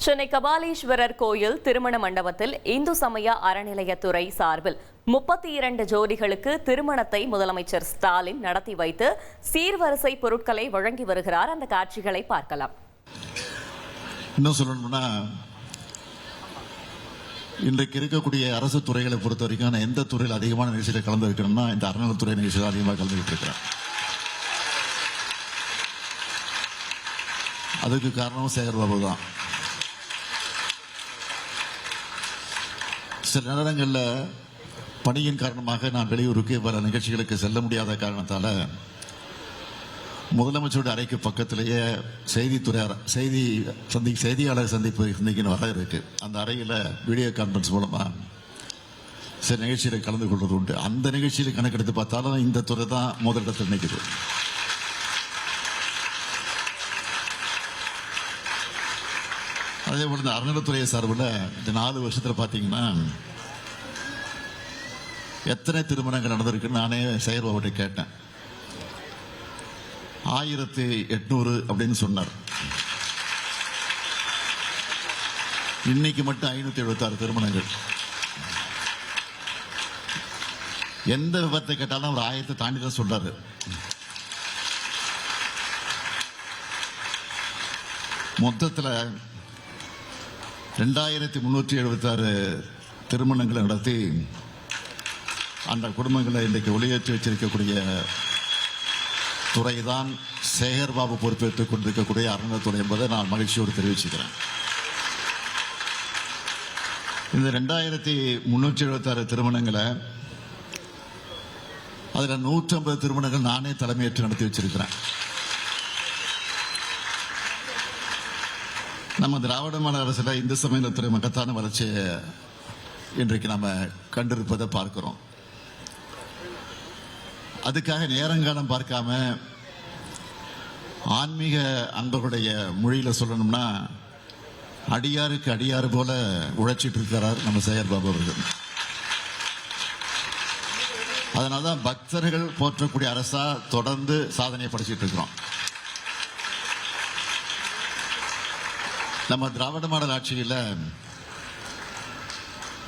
சென்னை கபாலீஸ்வரர் கோயில் திருமண மண்டபத்தில் இந்து சமய அறநிலையத்துறை சார்பில் 32 ஜோடிகளுக்கு திருமணத்தை முதலமைச்சர் ஸ்டாலின் நடத்தி வைத்து சீர்வரிசை பொருட்களை வழங்கி வருகிறார். அந்த காட்சிகளை பார்க்கலாம். இன்னும் சொல்லணும்னா, இன்றைக்கு இருக்கக்கூடிய அரசு துறைகளை பொறுத்த வரைக்கும் நான் எந்த துறையில் அதிகமான நிகழ்ச்சியில் கலந்து இருக்கணும்னா இந்த அறநிலையத்துறை நிகழ்ச்சியில் அதிகமாக கலந்துகிட்டு இருக்கிறேன். அதுக்கு காரணம் சேகர்பாபு தான். சில நேரங்களில் பணியின் காரணமாக நான் வெளியூருக்கு பல நிகழ்ச்சிகளுக்கு செல்ல முடியாத காரணத்தால் முதலமைச்சருடைய அறைக்கு பக்கத்திலேயே செய்தியாளர் சந்திப்பு சந்திக்கணும் வர இருக்கு. அந்த அறையில் வீடியோ கான்பரன்ஸ் மூலமாக சில நிகழ்ச்சியில் கலந்து கொள்வது உண்டு. அந்த நிகழ்ச்சியில் கணக்கெடுத்து பார்த்தாலும் இந்த துறை தான் முதலிடத்தில் நிற்குது. அதே போல இந்த அறநிலையத்துறை சார்பில் இந்த 4 வருஷத்தில் பார்த்தீங்கன்னா எத்தனை திருமணங்கள் நடந்திருக்குன்னு நானே சேகர்பாபுட்ட கேட்டேன். 1800 அப்படின்னு சொன்னார். இன்னைக்கு மட்டும் 576 திருமணங்கள். எந்த விபத்தை கேட்டாலும் அவர் 1000 தாண்டி தான் சொல்றாரு. மொத்தத்தில் 2376 திருமணங்களை நடத்தி அந்த குடும்பங்களை இன்றைக்கு ஒளியேற்றி வச்சிருக்கக்கூடிய துறைதான் சேகர்பாபு பொறுப்பேற்றுக் கொண்டிருக்கக்கூடிய அறநிலையத்துறை என்பதை நான் மகிழ்ச்சியோடு தெரிவிச்சுக்கிறேன். இந்த 2376 திருமணங்களை அதில் 150 திருமணங்கள் நானே தலைமையேற்று நடத்தி வச்சிருக்கிறேன். நம்ம திராவிட மாடல் அரசில் இந்து சமயத்துறை மகத்தான வளர்ச்சியை இன்றைக்கு நம்ம கண்டிருப்பதை பார்க்கிறோம். அதுக்காக நேரங்காலம் பார்க்காம ஆன்மீக அன்பர்களுடைய மொழியில சொல்லணும்னா அடியாருக்கு அடியாறு போல உழைச்சிட்டு இருக்கிறார் நம்ம சேகர்பாபு அவர்கள். அதனால்தான் பக்தர்கள் போற்றக்கூடிய அரசா தொடர்ந்து சாதனையை படைச்சிட்டு இருக்கிறோம். நம்ம திராவிட மாடல் ஆட்சியில்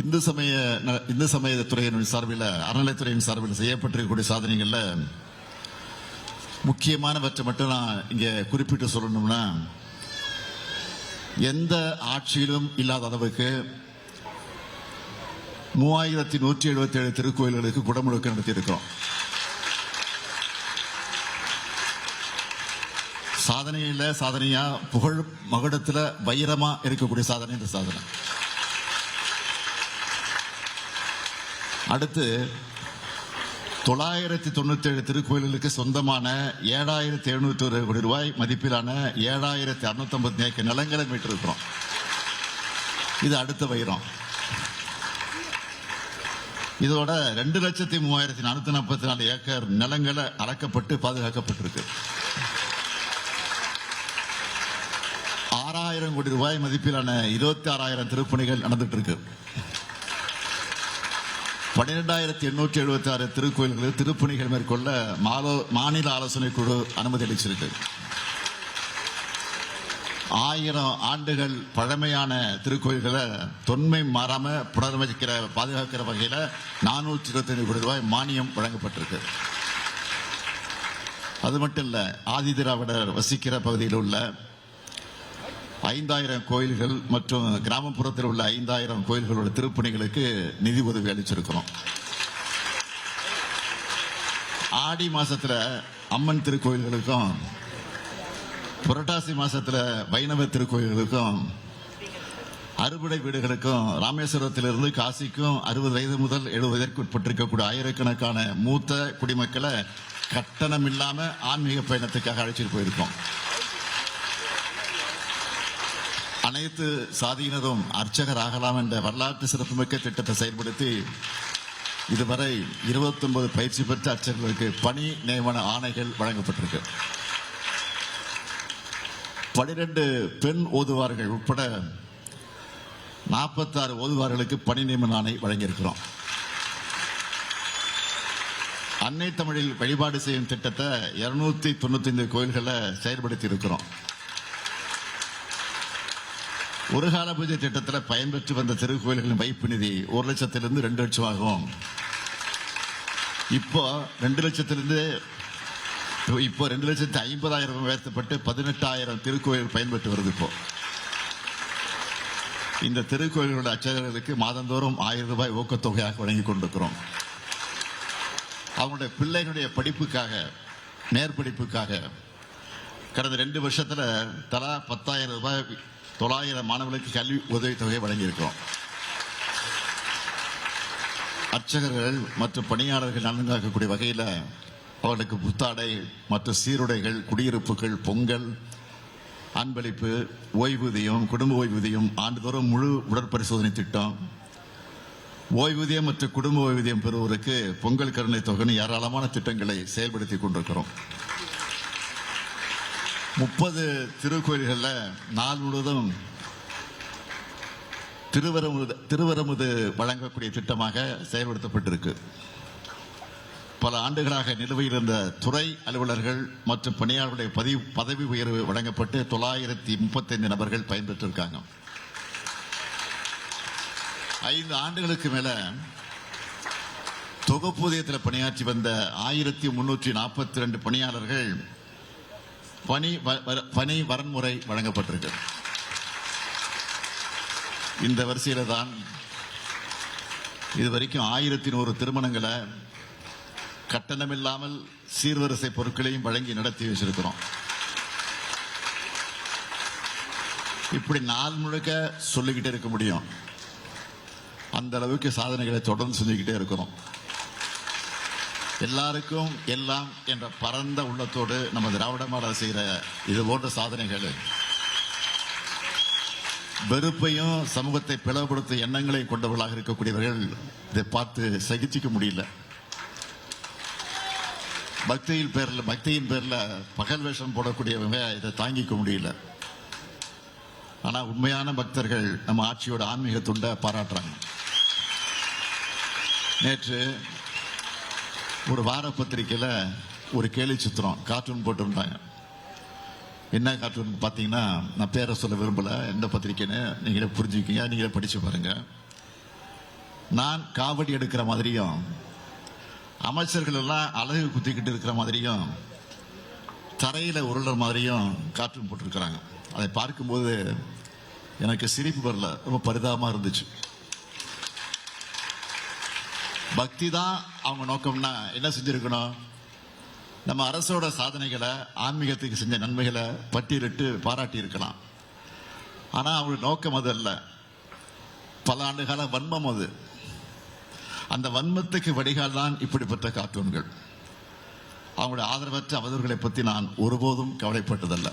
இந்து சமயத்துறையின் சார்பில் அறநிலையத்துறையின் சார்பில் செய்யப்பட்டிருக்கக்கூடிய சாதனைகளில் முக்கியமானவற்றை மட்டும் நான் இங்கே குறிப்பிட்டு சொல்லணும்னா, எந்த ஆட்சியிலும் இல்லாத அளவுக்கு 3177 திருக்கோயில்களுக்கு குடமுழுக்கு நடத்தியிருக்கிறோம். சாதனையா புகழ் மகுடத்தில் வைரமா இருக்கக்கூடிய சாதனை இந்த சாதனை. அடுத்து 997 திருக்கோயில்களுக்கு சொந்தமான 7701 கோடி ரூபாய் மதிப்பிலான 7650 ஏக்கர் நிலங்களை மீட்டிருக்கிறோம். இது அடுத்த வைரம். இதோட 2,03,444 ஏக்கர் நிலங்களை அளக்கப்பட்டு பாதுகாக்கப்பட்டிருக்கு. 6000 கோடி ரூபாய் மதிப்பிலான 26,000 திருப்பணிகள் நடந்துட்டு இருக்கு. 12,876 திருக்கோயில்களில் திருப்பணிகள் மேற்கொள்ள மாநில ஆலோசனை குழு அனுமதி அளிச்சிருக்கு. 1000 ஆண்டுகள் பழமையான திருக்கோயில்களை தொன்மை மாறாம புனரமைக்கிற பாதுகாக்கிற வகையில் 425 கோடி ரூபாய் மானியம் வழங்கப்பட்டிருக்கு. அது மட்டும் இல்ல, ஆதி திராவிடர் வசிக்கிற பகுதியில் உள்ள 5000 கோயில்கள் மற்றும் கிராமப்புறத்தில் உள்ள 5000 கோயில்களோட திருப்பணிகளுக்கு நிதி உதவி அளிச்சிருக்கிறோம். ஆடி மாசத்துல அம்மன் திருக்கோயில்களுக்கும், புரட்டாசி மாசத்துல வைணவ திருக்கோயில்களுக்கும், அறுபடை வீடுகளுக்கும், ராமேஸ்வரத்திலிருந்து காசிக்கும் 60 வயது முதல் 70 வயதிற்கு உட்பட்டிருக்கக்கூடிய ஆயிரக்கணக்கான மூத்த குடிமக்களை கட்டணம் இல்லாம ஆன்மீக பயணத்துக்காக அழைச்சிட்டு போயிருக்கோம். அனைத்து சாதியினரும் அர்ச்சகர் ஆகலாம் என்ற வரலாற்று சிறப்புமிக்க திட்டத்தை செயல்படுத்தி இதுவரை 29 பயிற்சி பெற்ற அர்ச்சகர்களுக்கு பணி நியமன ஆணைகள் வழங்கப்பட்டிருக்கு. 12 பெண் ஓதுவார்கள் உட்பட 46 ஓதுவார்களுக்கு பணி நியமன ஆணை வழங்கியிருக்கிறோம். அன்னை தமிழில் வழிபாடு செய்யும் திட்டத்தை 295 கோயில்களை செயல்படுத்தி இருக்கிறோம். ஒரு கால பூஜை திட்டத்தில் பயன்பெற்று வந்த திருக்கோயில்களின் வைப்பு நிதி 1 லட்சத்திலிருந்து 2 லட்சம் ஆகும். இப்போ 2,50,000 உயர்த்தப்பட்டு 18,000 திருக்கோயில் பயன்பெற்று வருது. இப்போ இந்த திருக்கோயில்களோட அர்ச்சகர்களுக்கு மாதந்தோறும் 1000 ரூபாய் ஊக்கத்தொகையாக வழங்கி கொண்டிருக்கிறோம். அவங்களுடைய பிள்ளைகளுடைய படிப்புக்காக, மேற்படிப்புக்காக கடந்த 2 வருஷத்துல தலா 10,000 ரூபாய் 900 மாணவர்களுக்கு கல்வி உதவித்தொகை வழங்கியிருக்கிறோம். அர்ச்சகர்கள் மற்றும் பணியாளர்கள் நலன் காக்கக்கூடிய வகையில் அவர்களுக்கு புத்தாடை மற்றும் சீருடைகள், குடியிருப்புகள், பொங்கல், அன்பளிப்பு, ஓய்வூதியம், குடும்ப ஓய்வூதியம், ஆண்டுதோறும் முழு உடற்பரிசோதனை திட்டம், ஓய்வூதியம் மற்றும் குடும்ப ஓய்வூதியம் பெறுவோருக்கு பொங்கல் கருணை தொகைன்னு ஏராளமான திட்டங்களை செயல்படுத்தி கொண்டிருக்கிறோம். 30 திருக்கோயில்களில் நாள் முழுவதும் திருவரமுது வழங்கக்கூடிய திட்டமாக செயல்படுத்தப்பட்டிருக்கு. பல ஆண்டுகளாக நிலுவையில் இருந்த துறை அலுவலர்கள் மற்றும் பணியாளர்களுடைய பதவி உயர்வு வழங்கப்பட்டு 935 நபர்கள் பயன்பெற்றிருக்காங்க. 5 ஆண்டுகளுக்கு மேல தொகுப்பூதியத்தில் பணியாற்றி வந்த 1342 பணியாளர்கள் பணி வரன்முறை வழங்கப்பட்டிருக்கு. இந்த வரிசையில தான் இதுவரைக்கும் 1100 திருமணங்களை கட்டணமில்லாமல் சீர்வரிசை பொருட்களையும் வழங்கி நடத்தி வச்சிருக்கிறோம். இப்படி நாள் முழுக்க சொல்லிக்கிட்டே இருக்க முடியும். அந்த அளவுக்கு சாதனைகளை தொடர்ந்து செஞ்சுக்கிட்டே இருக்கிறோம். எல்லாருக்கும் எல்லாம் என்ற பரந்த உள்ளத்தோடு நம்ம திராவிட மாடல் செய்கிற இது போன்ற சாதனைகள் வெறுப்பையும் சமூகத்தை பிளவுபடுத்தும் எண்ணங்களை கொண்டவர்களாக இருக்கக்கூடியவர்கள் இதை பார்த்து சகிச்சிக்க முடியல. பக்தியின் பேர்ல பகல் வேஷம் போடக்கூடியவங்க இதை தாங்கிக்க முடியல. ஆனா உண்மையான பக்தர்கள் நம்ம ஆட்சியோட ஆன்மீக துண்டை பாராட்டுறாங்க. நேற்று ஒரு வார பத்திரிகையில ஒரு கேலி சித்திரம் கார்ட்டூன் போட்டிருந்தாங்க. என்ன கார்ட்டூன் பார்த்தீங்கன்னா, நான் பேரை சொல்ல விரும்பல, எந்த பத்திரிக்கைன்னு நீங்களே புரிஞ்சுக்கிங்க, நீங்களே படிச்சு பாருங்க. நான் காவடி எடுக்கிற மாதிரியும் அமைச்சர்கள் எல்லாம் அழகு குத்திக்கிட்டு இருக்கிற மாதிரியும் தரையில உருளுற மாதிரியும் கார்ட்டூன் போட்டிருக்கிறாங்க. அதை பார்க்கும்போது எனக்கு சிரிப்பு வரல, ரொம்ப பரிதாபமா இருந்துச்சு. பக்தி தான் அவங்க நோக்கம்னா என்ன செஞ்சிருக்கணும்? நம்ம அரசோட சாதனைகளை, ஆன்மீகத்துக்கு செஞ்ச நன்மைகளை பட்டியலிட்டு பாராட்டி இருக்கலாம். ஆனா அவங்களோட நோக்கம் அது அல்ல. பல ஆண்டு கால வன்மம் அது. அந்த வன்மத்துக்கு வடிகால் தான் இப்படிப்பட்ட கார்ட்டூன்கள். அவங்களுடைய ஆதரவற்ற அவதூறுகளை பற்றி நான் ஒருபோதும் கவலைப்பட்டதல்ல.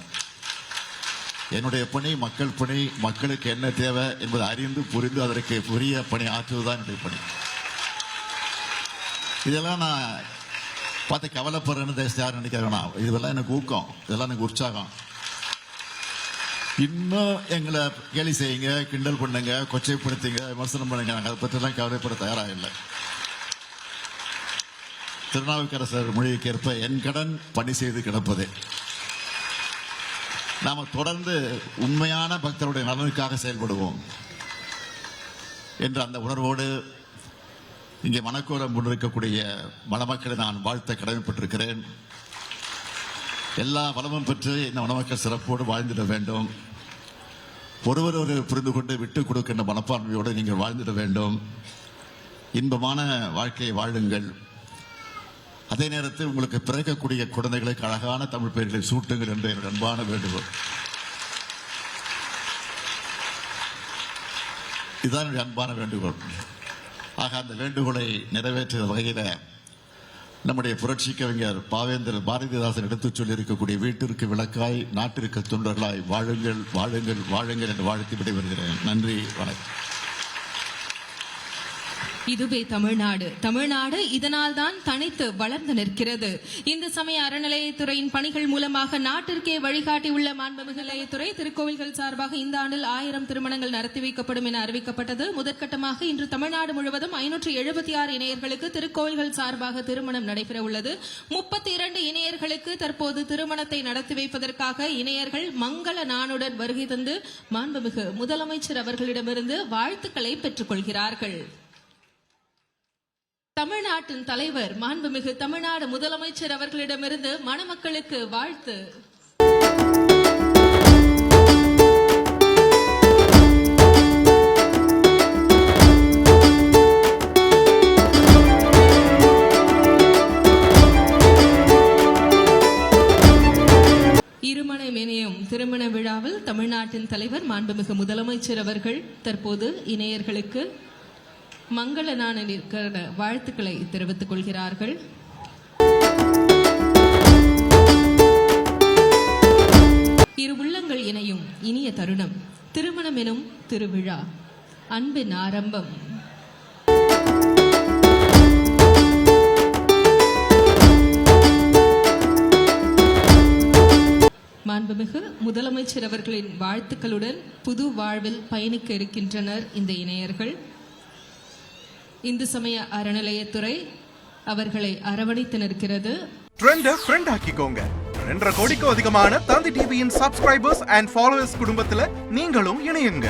என்னுடைய பணி மக்கள் பணி, மக்களுக்கு என்ன தேவை என்பதை அறிந்து புரிந்து அதற்கு உரிய பணி ஆற்றுவதுதான் என்னுடைய பணி. இதெல்லாம் நான் பார்த்து கவலைப்படுறேன்னு யாரும் நினைக்க வேணாம். இதெல்லாம் எனக்கு ஊக்கம், இதெல்லாம் எனக்கு உற்சாகம். இன்னும் எங்களை கேலி செய்யுங்க, கிண்டல் பண்ணுங்க, கொச்சைப்படுத்துங்க, விமர்சனம் பண்ணுங்க, நாங்கள் அதை பற்றிலாம் கவலைப்பட தயாராக இல்லை. திருநாவுக்கரசர் மொழிக்கேற்ப என் கடன் பணி செய்து கிடப்பதே. நாம தொடர்ந்து உண்மையான பக்தருடைய நலனுக்காக செயல்படுவோம் என்ற அந்த உணர்வோடு இங்கே மணக்கோலம் கொண்டிருக்கக்கூடிய மணமக்களை நான் வாழ்த்த கடமைப்பட்டிருக்கிறேன். எல்லா வளமும் பெற்று இந்த மணமக்கள் சிறப்போடு வாழ்ந்திட வேண்டும். ஒருவர் புரிந்து கொண்டு விட்டுக் கொடுக்கின்ற மனப்பான்மையோடு நீங்கள் வாழ்ந்திட வேண்டும். இன்பமான வாழ்க்கையை வாழுங்கள். அதே நேரத்தில் உங்களுக்கு பிறக்கக்கூடிய குழந்தைகளுக்கு அழகான தமிழ் பெயர்களை சூட்டுங்கள் என்ற என்னுடைய அன்பான வேண்டுகோள். இதுதான் என்னுடைய அன்பான வேண்டுகோள். ஆக அந்த வேண்டுகோளை நிறைவேற்ற வகையில் நம்முடைய புரட்சி கவிஞர் பாவேந்தர் பாரதிதாசன் எடுத்துச் சொல்லி இருக்கக்கூடிய வீட்டிற்கு விளக்காய் நாட்டிற்கு தொண்டர்களாய் வாழுங்கள் வாழுங்கள் வாழுங்கள் என்று வாழ்த்து விடைபெறுகிறேன். நன்றி, வணக்கம். இதுவே தமிழ்நாடு இதனால் தான் தனித்து வளர்ந்து நிற்கிறது. இந்து சமய அறநிலையத்துறையின் பணிகள் மூலமாக நாட்டிற்கே வழிகாட்டி உள்ள மாண்புமிகு நிலையத்துறை திருக்கோவில்கள் சார்பாக இந்த ஆண்டில் 1000 திருமணங்கள் நடத்தி வைக்கப்படும் என அறிவிக்கப்பட்டது. முதற்கட்டமாக இன்று தமிழ்நாடு முழுவதும் 576 இணையர்களுக்கு திருக்கோவில்கள் சார்பாக திருமணம் நடைபெற உள்ளது. 32 இணையர்களுக்கு தற்போது திருமணத்தை நடத்தி வைப்பதற்காக இணையர்கள் மங்கள நானுடன் வருகை தந்து மாண்புமிகு முதலமைச்சர் அவர்களிடமிருந்து வாழ்த்துக்களை பெற்றுக் கொள்கிறார்கள். தமிழ்நாட்டின் தலைவர் மாண்புமிகு தமிழ்நாடு முதலமைச்சர் அவர்களிடமிருந்து மணமக்களுக்கு வாழ்த்து. இருமணம் இணையும் திருமண விழாவில் தமிழ்நாட்டின் தலைவர் மாண்புமிகு முதலமைச்சர் அவர்கள் தற்போது இணையர்களுக்கு மங்கள நாளிற்கான வாழ்த்துக்களை தெரிவித்துக் கொள்கிறார்கள். இரு உள்ளங்கள் இணையும் இனிய தருணம், திருமணம் எனும் திருவிழா, அன்பின் ஆரம்பம். மாண்புமிகு முதலமைச்சர் அவர்களின் வாழ்த்துக்களுடன் புது வாழ்வில் பயணிக்க இருக்கின்றனர் இந்த இணையர்கள். இந்து சமய அறநிலையத்துறை அவர்களை அரவணைத்து நிற்கிறது. ட்ரெண்ட ஃப்ரெண்ட் ஆக்கிக்கோங்க. 2.5 கோடிக்கும் அதிகமான தந்தி டிவியின் சப்ஸ்கிரைபர்ஸ் அண்ட் ஃபாலோவர்ஸ் குடும்பத்துல நீங்களும் இணையுங்க.